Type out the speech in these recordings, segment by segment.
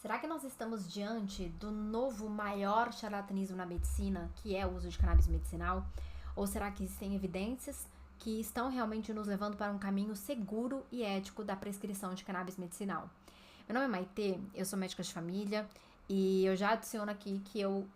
Será que nós estamos diante do novo maior charlatanismo na medicina, que é o uso de cannabis medicinal? Ou será que existem evidências que estão realmente nos levando para um caminho seguro e ético da prescrição de cannabis medicinal? Meu nome é Maitê, eu sou médica de família e eu já adiciono aqui que eu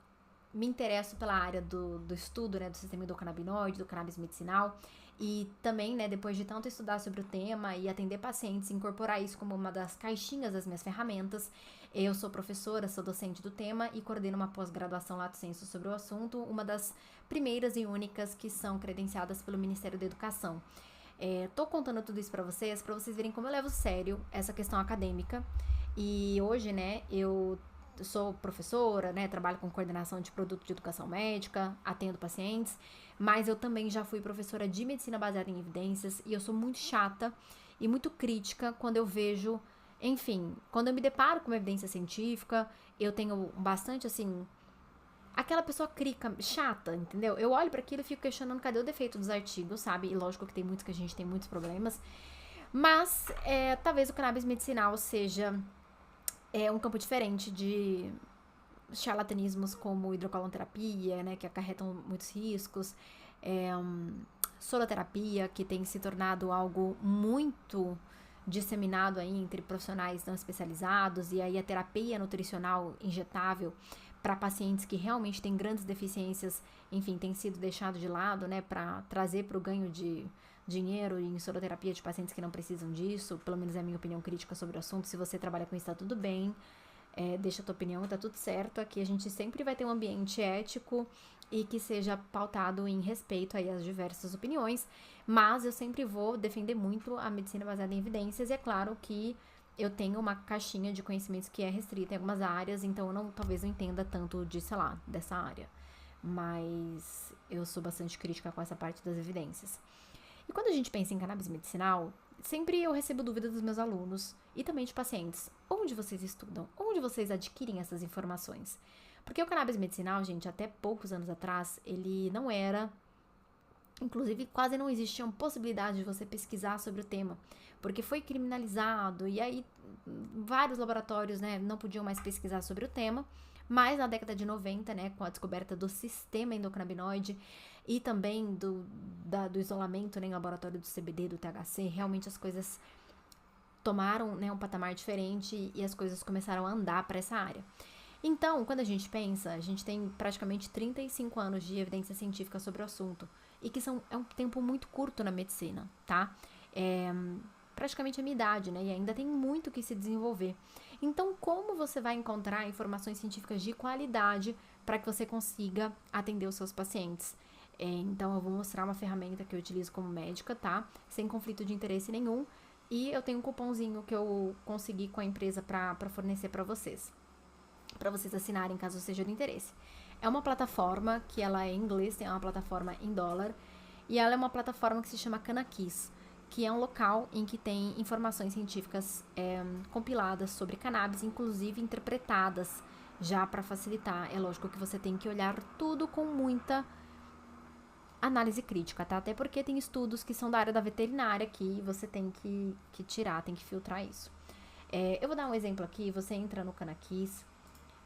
me interesso pela área do estudo, né, do sistema endocannabinoide, do cannabis medicinal, e também, né, depois de tanto estudar sobre o tema e atender pacientes, incorporar isso como uma das caixinhas das minhas ferramentas. Eu sou professora, sou docente do tema e coordeno uma pós-graduação lato sensu sobre o assunto, uma das primeiras e únicas que são credenciadas pelo Ministério da Educação. Tô contando tudo isso para vocês verem como eu levo sério essa questão acadêmica. E hoje, né, eu sou professora, né, trabalho com coordenação de produto de educação médica, atendo pacientes, mas eu também já fui professora de medicina baseada em evidências e eu sou muito chata e muito crítica quando eu vejo, enfim, quando eu me deparo com uma evidência científica, eu tenho bastante, assim, aquela pessoa crica, chata, entendeu? Eu olho para aquilo e fico questionando cadê o defeito dos artigos, sabe? E lógico que tem muitos que a gente tem muitos problemas, mas talvez o cannabis medicinal seja um campo diferente de charlatanismos como hidrocolonterapia, né, que acarretam muitos riscos, soloterapia, que tem se tornado algo muito disseminado aí entre profissionais não especializados, e aí a terapia nutricional injetável para pacientes que realmente têm grandes deficiências, enfim, tem sido deixado de lado, né, para trazer para o ganho de dinheiro em soroterapia de pacientes que não precisam disso. Pelo menos é a minha opinião crítica sobre o assunto. Se você trabalha com isso, tá tudo bem, deixa a tua opinião, tá tudo certo. Aqui a gente sempre vai ter um ambiente ético e que seja pautado em respeito aí às diversas opiniões, mas eu sempre vou defender muito a medicina baseada em evidências, e é claro que eu tenho uma caixinha de conhecimentos que é restrita em algumas áreas, então eu talvez não entenda tanto de, sei lá, dessa área, mas eu sou bastante crítica com essa parte das evidências. E quando a gente pensa em cannabis medicinal, sempre eu recebo dúvidas dos meus alunos e também de pacientes. Onde vocês estudam? Onde vocês adquirem essas informações? Porque o cannabis medicinal, gente, até poucos anos atrás, ele não era... Inclusive, quase não existiam possibilidades de você pesquisar sobre o tema, porque foi criminalizado, e aí vários laboratórios, né, não podiam mais pesquisar sobre o tema. Mas na década de 90, né, com a descoberta do sistema endocannabinoide e também do isolamento, né, em laboratório do CBD, do THC, realmente as coisas tomaram, né, um patamar diferente e as coisas começaram a andar para essa área. Então, quando a gente pensa, a gente tem praticamente 35 anos de evidência científica sobre o assunto, e que é um tempo muito curto na medicina, tá? Praticamente a minha idade, né? E ainda tem muito que se desenvolver. Então, como você vai encontrar informações científicas de qualidade para que você consiga atender os seus pacientes? Então, eu vou mostrar uma ferramenta que eu utilizo como médica, tá? Sem conflito de interesse nenhum. E eu tenho um cupomzinho que eu consegui com a empresa para fornecer para vocês assinarem, caso seja de interesse. É uma plataforma que ela é em inglês, é uma plataforma em dólar, e ela é uma plataforma que se chama Cannakis, que é um local em que tem informações científicas compiladas sobre cannabis, inclusive interpretadas já para facilitar. É lógico que você tem que olhar tudo com muita análise crítica, tá? Até porque tem estudos que são da área da veterinária que você tem que tirar, tem que filtrar isso. Eu vou dar um exemplo aqui. Você entra no Cannakis,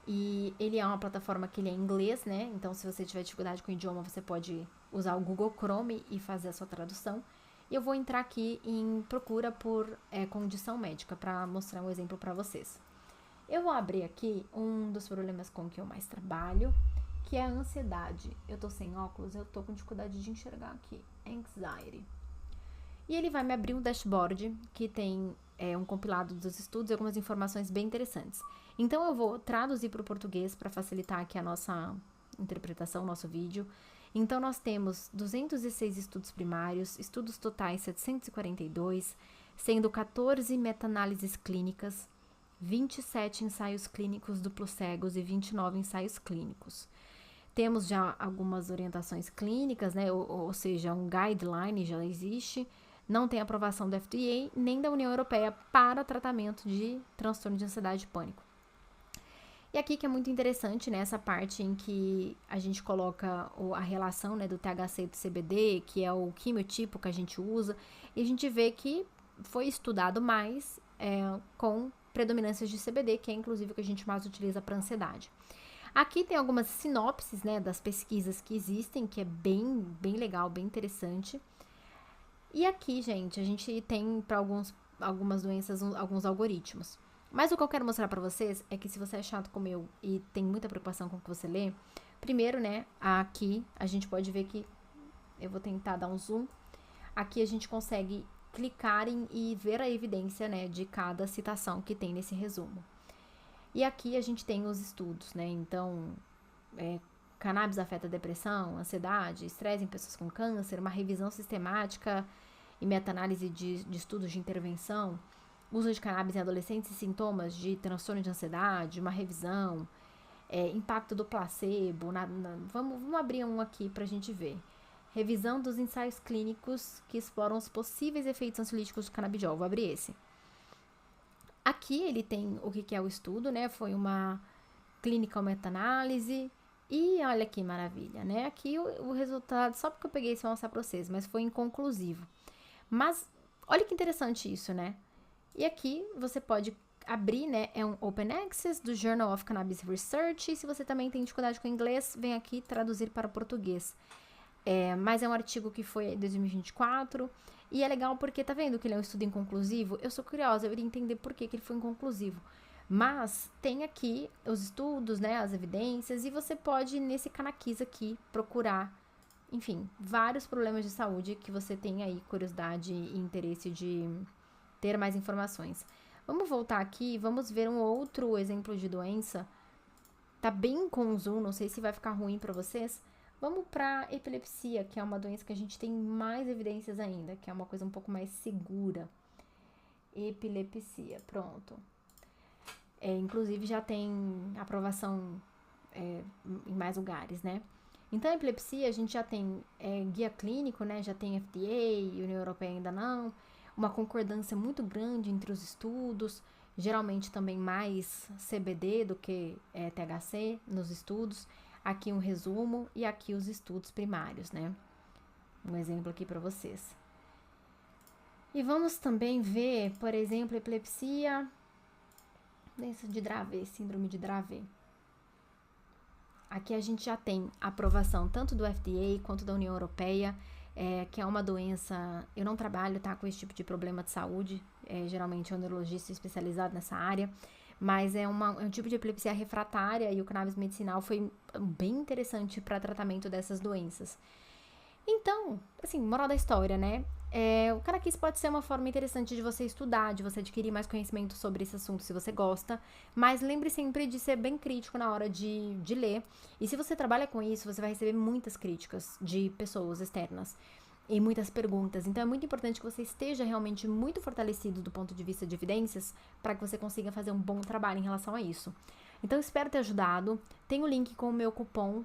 e ele é uma plataforma que ele é em inglês, né? Então, se você tiver dificuldade com o idioma, você pode usar o Google Chrome e fazer a sua tradução. E eu vou entrar aqui em procura por condição médica para mostrar um exemplo para vocês. Eu vou abrir aqui um dos problemas com que eu mais trabalho, que é a ansiedade. Eu tô sem óculos, eu tô com dificuldade de enxergar aqui. Anxiety. E ele vai me abrir um dashboard que tem um compilado dos estudos e algumas informações bem interessantes. Então, eu vou traduzir para o português para facilitar aqui a nossa interpretação, nosso vídeo. Então, nós temos 206 estudos primários, estudos totais 742, sendo 14 meta-análises clínicas, 27 ensaios clínicos duplos cegos e 29 ensaios clínicos. Temos já algumas orientações clínicas, né? Ou seja, um guideline já existe. Não tem aprovação do FDA nem da União Europeia para tratamento de transtorno de ansiedade e pânico. E aqui que é muito interessante, né, essa parte em que a gente coloca a relação, né, do THC e do CBD, que é o quimiotipo que a gente usa, e a gente vê que foi estudado mais com predominâncias de CBD, que é inclusive o que a gente mais utiliza para ansiedade. Aqui tem algumas sinopses, né, das pesquisas que existem, que é bem legal, bem interessante. E aqui, gente, a gente tem para algumas doenças alguns algoritmos. Mas o que eu quero mostrar para vocês é que se você é chato como eu e tem muita preocupação com o que você lê, primeiro, né, aqui a gente pode ver que, eu vou tentar dar um zoom, aqui a gente consegue clicar e ver a evidência, né, de cada citação que tem nesse resumo. E aqui a gente tem os estudos, né? Então, cannabis afeta depressão, ansiedade, estresse em pessoas com câncer, uma revisão sistemática e meta-análise de estudos de intervenção, uso de cannabis em adolescentes e sintomas de transtorno de ansiedade, uma revisão, impacto do placebo, vamos abrir um aqui pra gente ver. Revisão dos ensaios clínicos que exploram os possíveis efeitos ansiolíticos do canabidiol, vou abrir esse. Aqui ele tem o que é o estudo, né? Foi uma clinical meta-análise. E olha que maravilha, né? Aqui o resultado, só porque eu peguei isso pra mostrar pra vocês, mas foi inconclusivo. Mas olha que interessante isso, né? E aqui você pode abrir, né? É um Open Access do Journal of Cannabis Research. E se você também tem dificuldade com inglês, vem aqui traduzir para português. Mas é um artigo que foi em 2024. E é legal porque, tá vendo que ele é um estudo inconclusivo? Eu sou curiosa, eu iria entender por que ele foi inconclusivo. Mas tem aqui os estudos, né, as evidências, e você pode, nesse Canakis aqui, procurar, enfim, vários problemas de saúde que você tem aí curiosidade e interesse de ter mais informações. Vamos voltar aqui, vamos ver um outro exemplo de doença. Tá bem com zoom, não sei se vai ficar ruim pra vocês. Vamos para epilepsia, que é uma doença que a gente tem mais evidências ainda, que é uma coisa um pouco mais segura. Epilepsia, pronto. Inclusive já tem aprovação em mais lugares, né? Então, a epilepsia, a gente já tem guia clínico, né? Já tem FDA, União Europeia ainda não. Uma concordância muito grande entre os estudos, geralmente também mais CBD do que THC nos estudos. Aqui um resumo e aqui os estudos primários, né? Um exemplo aqui para vocês. E vamos também ver, por exemplo, epilepsia, doença de Dravet, síndrome de Dravet. Aqui a gente já tem aprovação tanto do FDA quanto da União Europeia, que é uma doença, eu não trabalho, tá, com esse tipo de problema de saúde, geralmente é um neurologista especializado nessa área, mas é um tipo de epilepsia refratária e o cannabis medicinal foi bem interessante para tratamento dessas doenças. Então, assim, moral da história, né? O Canakis pode ser uma forma interessante de você estudar, de você adquirir mais conhecimento sobre esse assunto, se você gosta, mas lembre sempre de ser bem crítico na hora de ler. E se você trabalha com isso, você vai receber muitas críticas de pessoas externas e muitas perguntas. Então, é muito importante que você esteja realmente muito fortalecido do ponto de vista de evidências para que você consiga fazer um bom trabalho em relação a isso. Então, espero ter ajudado. Tem o link com o meu cupom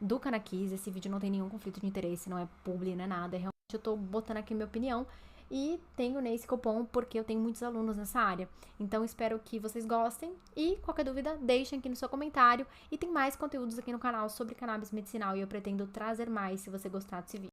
do Canakis. Esse vídeo não tem nenhum conflito de interesse, não é publi, não é nada. Realmente eu tô botando aqui minha opinião. E tenho nesse cupom porque eu tenho muitos alunos nessa área. Então, espero que vocês gostem. E qualquer dúvida, deixem aqui no seu comentário. E tem mais conteúdos aqui no canal sobre cannabis medicinal. E eu pretendo trazer mais se você gostar desse vídeo.